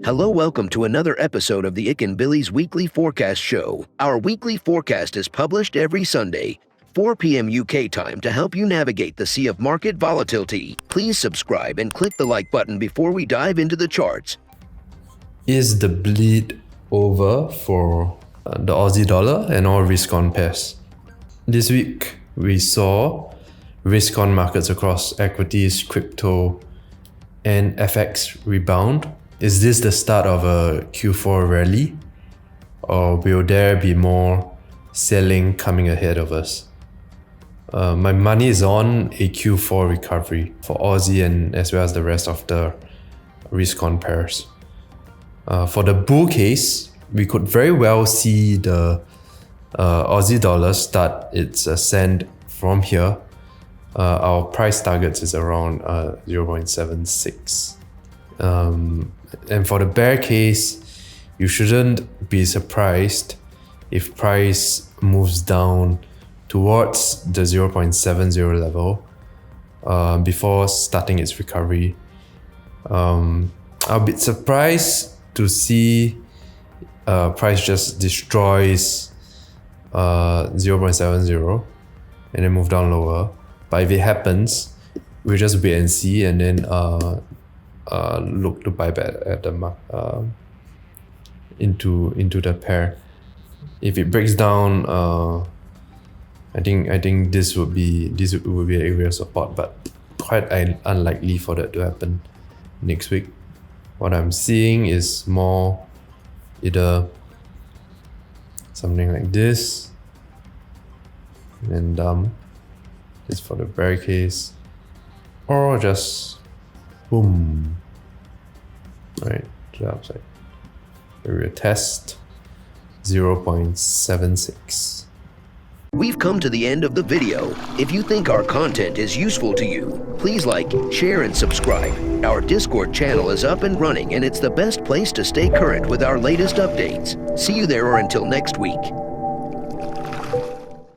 Hello, welcome to another episode of the Ikan Bilis Weekly Forecast Show. Our weekly forecast is published every Sunday, 4 p.m. UK time to help you navigate the sea of market volatility. Please subscribe and click the like button before we dive into the charts. Is the bleed over for the Aussie dollar and all risk-on pairs? This week, we saw risk-on markets across equities, crypto, and FX rebound. Is this the start of a Q4 rally? Or will there be more selling coming ahead of us? My money is on a Q4 recovery for Aussie and as well as the rest of the risk-on pairs. For the bull case, we could very well see the Aussie dollar start its ascent from here. Our price targets is around 0.76. And for the bear case, you shouldn't be surprised if price moves down towards the 0.70 level before starting its recovery. I'll be surprised to see price just destroys 0.70 and then move down lower. But if it happens, we'll just wait and see and then look to buy back at the into the pair. If it breaks down, I think this would be an area of support, but quite unlikely for that to happen next week. What I'm seeing is more either something like this and dump. This for the bear case, or just boom, right to the upside. Area test 0.76. We've come to the end of the video. If you think our content is useful to you, please like, share, and subscribe. Our Discord channel is up and running, and it's the best place to stay current with our latest updates. See you there, or until next week.